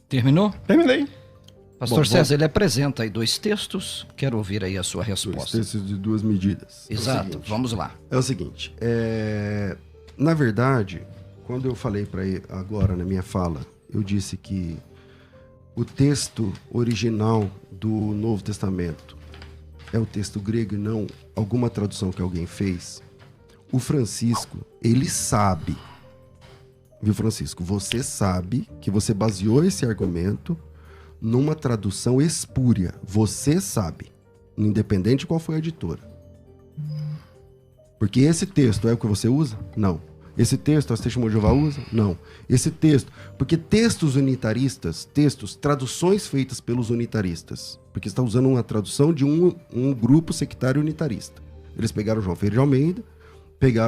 Terminou? Terminei. Pastor César, ele apresenta aí 2 textos. Quero ouvir aí a sua resposta. 2 textos de 2 medidas. Exato, vamos lá. É o seguinte, na verdade, quando eu falei para ele agora na minha fala, eu disse que o texto original do Novo Testamento é o texto grego e não alguma tradução que alguém fez. O Francisco, ele sabe, viu, Francisco? Você sabe que você baseou esse argumento numa tradução espúria. Você sabe, independente de qual foi a editora. Porque esse texto é o que você usa? Não. Esse texto as Testemunhas de Jeová usa? Não. Esse texto... Porque textos unitaristas, traduções feitas pelos unitaristas, porque você está usando uma tradução de um grupo sectário unitarista. Eles pegaram João Ferreira de Almeida,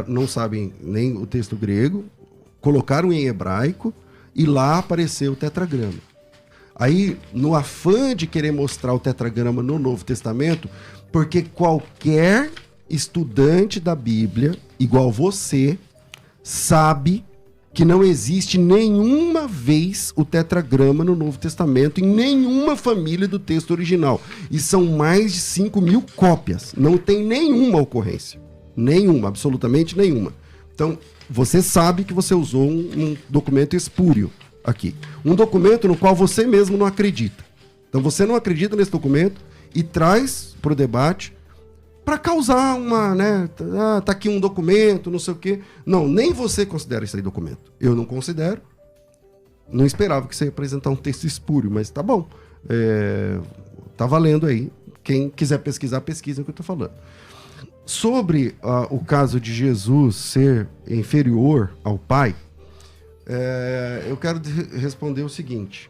não sabem nem o texto grego, colocaram em hebraico e lá apareceu o tetragrama. Aí, no afã de querer mostrar o tetragrama no Novo Testamento, porque qualquer estudante da Bíblia, igual você, sabe que não existe nenhuma vez o tetragrama no Novo Testamento em nenhuma família do texto original. E são mais de 5.000 cópias. Não tem nenhuma ocorrência. Nenhuma, absolutamente nenhuma. Então, você sabe que você usou um documento espúrio aqui. Um documento no qual você mesmo não acredita. Então, você não acredita nesse documento e traz para o debate para causar uma, né, tá aqui um documento, não sei o quê. Não, nem você considera isso aí documento. Eu não considero. Não esperava que você ia apresentar um texto espúrio, mas tá bom. Tá valendo aí. Quem quiser pesquisar, pesquisa o que eu tô falando. Sobre o caso de Jesus ser inferior ao Pai, eu quero responder o seguinte.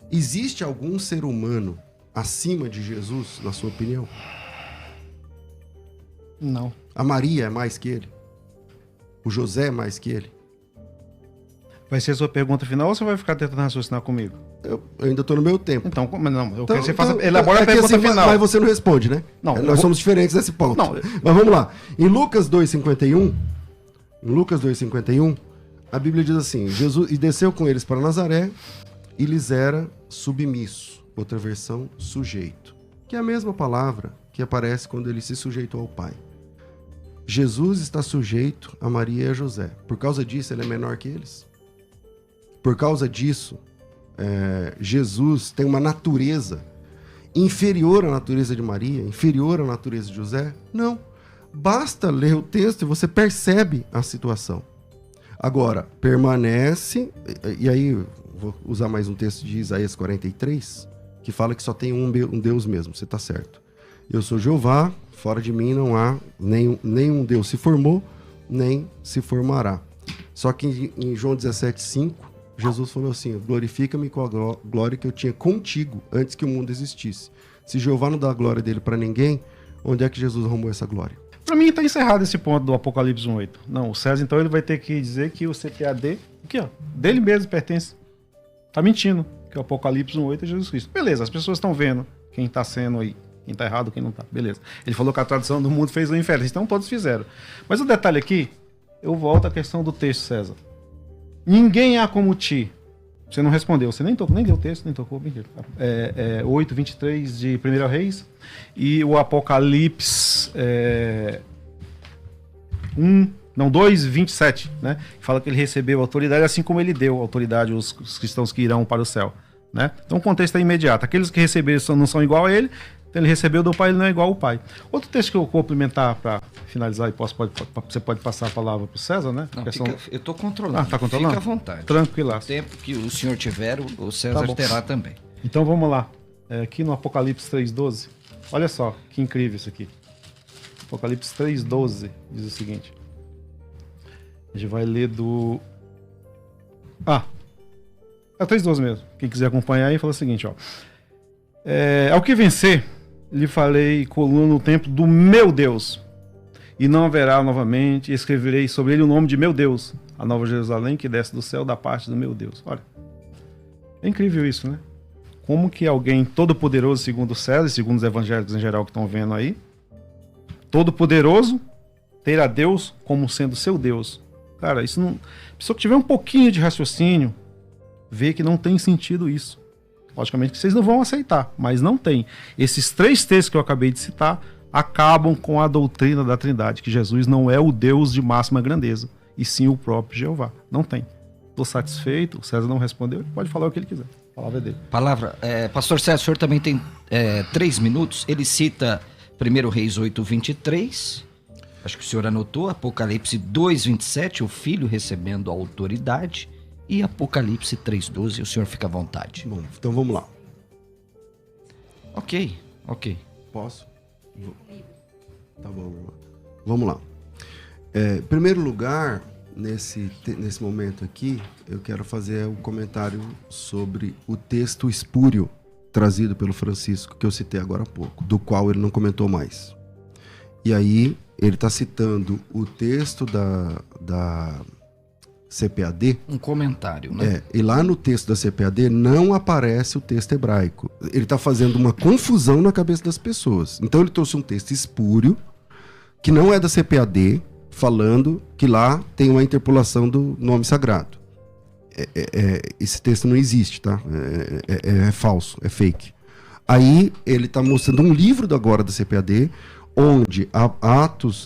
Existe algum ser humano acima de Jesus, na sua opinião? Não. A Maria é mais que ele? O José é mais que ele? Vai ser a sua pergunta final ou você vai ficar tentando raciocinar comigo? Eu ainda estou no meu tempo. Então, não, eu quero que você faça, elabora a pergunta assim, final. Mas você não responde, né? Não, nós somos diferentes nesse ponto. Não. Mas vamos lá. Em Lucas 2,51, a Bíblia diz assim, Jesus e desceu com eles para Nazaré e lhes era submisso. Outra versão, sujeito. Que é a mesma palavra que aparece quando ele se sujeitou ao Pai. Jesus está sujeito a Maria e a José. Por causa disso, ele é menor que eles. Por causa disso, Jesus tem uma natureza inferior à natureza de Maria, inferior à natureza de José? Não. Basta ler o texto e você percebe a situação. Agora, permanece... E aí, vou usar mais um texto de Isaías 43, que fala que só tem um Deus mesmo. Você está certo. Eu sou Jeová, fora de mim não há nenhum Deus se formou, nem se formará. Só que em João 17,5, Jesus falou assim, glorifica-me com a glória que eu tinha contigo antes que o mundo existisse. Se Jeová não dá a glória dele para ninguém, onde é que Jesus arrumou essa glória? Para mim está encerrado esse ponto do Apocalipse 1,8. Não, o César então ele vai ter que dizer que o CPAD, aqui ó, dele mesmo pertence. Tá mentindo, que o Apocalipse 1,8 é Jesus Cristo. Beleza, as pessoas estão vendo quem está sendo aí. Quem tá errado, quem não tá. Beleza. Ele falou que a tradução do mundo fez o inferno. Então todos fizeram. Mas o detalhe aqui, eu volto à questão do texto, César. Ninguém há como ti. Você não respondeu. Você nem deu o texto, nem tocou. 8:23 de 1 Reis. E o Apocalipse 2:27, né? Fala que ele recebeu autoridade, assim como ele deu autoridade aos cristãos que irão para o céu. Né? Então o contexto é imediato. Aqueles que receberam não são igual a ele. Ele recebeu do pai, ele não é igual ao pai. Outro texto que eu vou complementar para finalizar, e você pode passar a palavra para o César, né? Não, eu estou controlando. Tá controlando? Fica à vontade. Tranquilo. O tempo que o senhor tiver, o César terá também. Então vamos lá. Aqui no Apocalipse 3:12. Olha só, que incrível isso aqui. Apocalipse 3:12 diz o seguinte. A gente vai ler do... é 3:12 mesmo. Quem quiser acompanhar aí, fala o seguinte, ó. Ao que vencer... lhe farei coluna no templo do meu Deus, e não haverá novamente, e escreverei sobre ele o nome de meu Deus, a nova Jerusalém que desce do céu da parte do meu Deus. Olha, é incrível isso, né? Como que alguém todo-poderoso, segundo César, e segundo os evangélicos em geral que estão vendo aí, todo-poderoso, terá Deus como sendo seu Deus. Cara, isso não... A pessoa que tiver um pouquinho de raciocínio, vê que não tem sentido isso. Logicamente que vocês não vão aceitar, mas não tem. Esses 3 textos que eu acabei de citar acabam com a doutrina da Trindade, que Jesus não é o Deus de máxima grandeza, e sim o próprio Jeová. Não tem. Estou satisfeito, o César não respondeu, ele pode falar o que ele quiser. A palavra é dele. Pastor César, o senhor também tem 3 minutos. Ele cita 1 Reis 8:23. Acho que o senhor anotou. Apocalipse 2:27, o filho recebendo a autoridade. E Apocalipse 3:12, o senhor fica à vontade. Bom, então vamos lá. Ok. Posso? Tá bom. Vamos lá. Em primeiro lugar, nesse momento aqui, eu quero fazer um comentário sobre o texto espúrio trazido pelo Francisco, que eu citei agora há pouco, do qual ele não comentou mais. E aí, ele está citando o texto da CPAD. Um comentário, né? E lá no texto da CPAD não aparece o texto hebraico. Ele está fazendo uma confusão na cabeça das pessoas. Então ele trouxe um texto espúrio, que não é da CPAD, falando que lá tem uma interpolação do nome sagrado. Esse texto não existe, tá? É falso, é fake. Aí ele está mostrando um livro agora da CPAD, onde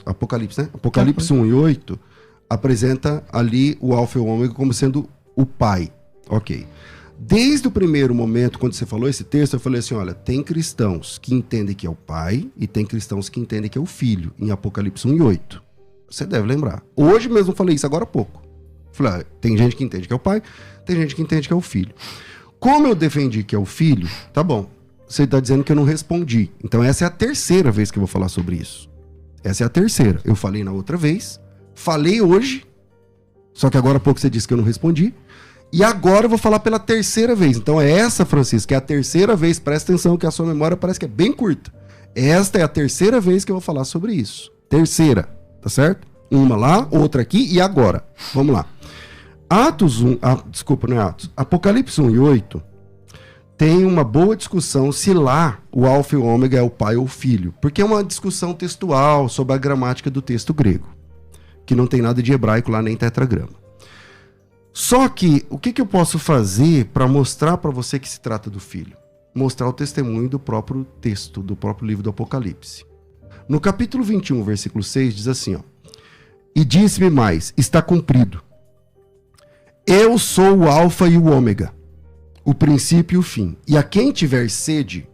Apocalipse, né? Apocalipse 1:8 apresenta ali o Alfa e o Ômega como sendo o Pai. Ok. Desde o primeiro momento, quando você falou esse texto, eu falei assim, olha, tem cristãos que entendem que é o Pai e tem cristãos que entendem que é o Filho, em Apocalipse 1:8. Você deve lembrar. Hoje mesmo eu falei isso agora há pouco. Falei, tem gente que entende que é o Pai, tem gente que entende que é o Filho. Como eu defendi que é o Filho, tá bom. Você está dizendo que eu não respondi. Então essa é a 3ª vez que eu vou falar sobre isso. Essa é a 3ª. Eu falei na outra vez, falei hoje, só que agora há pouco você disse que eu não respondi, e agora eu vou falar pela 3ª vez. Então é essa, Francisco, que é a 3ª vez, presta atenção que a sua memória parece que é bem curta. Esta é a 3ª vez que eu vou falar sobre isso. 3ª, tá certo? Uma lá, outra aqui e agora. Vamos lá. Apocalipse 1:8 tem uma boa discussão se lá o Alfa e o Ômega é o Pai ou o Filho, porque é uma discussão textual sobre a gramática do texto grego, que não tem nada de hebraico lá, nem tetragrama. Só que, o que eu posso fazer para mostrar para você que se trata do Filho? Mostrar o testemunho do próprio texto, do próprio livro do Apocalipse. No capítulo 21, versículo 6, diz assim, ó, e disse-me mais, está cumprido. Eu sou o Alfa e o Ômega, o princípio e o fim. E a quem tiver sede,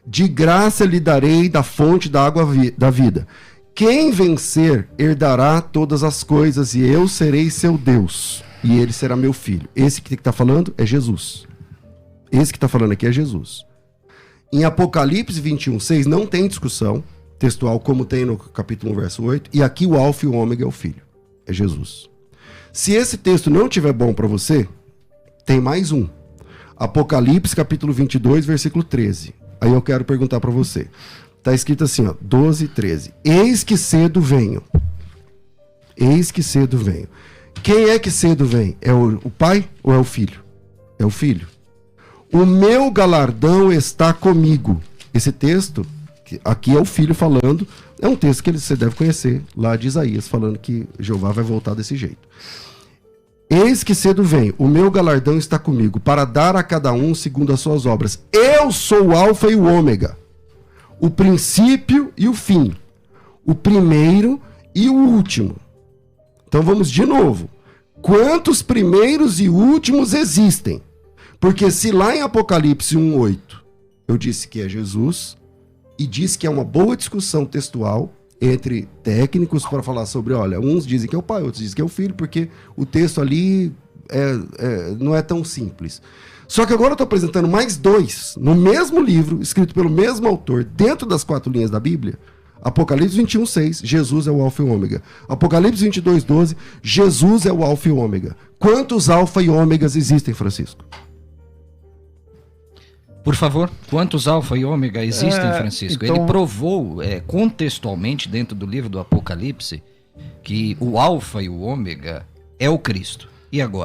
de graça lhe darei da fonte da água da vida. Quem vencer herdará todas as coisas e eu serei seu Deus e ele será meu filho. Esse que está falando é Jesus. Esse que está falando aqui é Jesus. Em Apocalipse 21:6 não tem discussão textual como tem no capítulo 1, verso 8. E aqui o Alfa e o Ômega é o filho. É Jesus. Se esse texto não estiver bom para você, tem mais um. Apocalipse capítulo 22, versículo 13. Aí eu quero perguntar para você. Está escrito assim, ó, 12:13. Eis que cedo venho. Eis que cedo venho. Quem é que cedo vem? É o pai ou é o filho? É o filho. O meu galardão está comigo. Esse texto, aqui é o filho falando, é um texto que você deve conhecer, lá de Isaías, falando que Jeová vai voltar desse jeito. Eis que cedo vem, o meu galardão está comigo, para dar a cada um segundo as suas obras. Eu sou o Alfa e o Ômega, o princípio e o fim, o primeiro e o último. Então vamos de novo. Quantos primeiros e últimos existem? Porque se lá em Apocalipse 1:8 eu disse que é Jesus, e disse que é uma boa discussão textual entre técnicos para falar sobre, olha, uns dizem que é o pai, outros dizem que é o filho, porque o texto ali não é tão simples. Só que agora eu estou apresentando mais 2, no mesmo livro, escrito pelo mesmo autor, dentro das 4 linhas da Bíblia. Apocalipse 21:6, Jesus é o Alfa e o Ômega. Apocalipse 22:12, Jesus é o Alfa e o Ômega. Quantos Alfa e Ômegas existem, Francisco? Por favor, quantos Alfa e Ômega existem, Francisco? Então... Ele provou contextualmente dentro do livro do Apocalipse que o Alfa e o Ômega é o Cristo. E agora?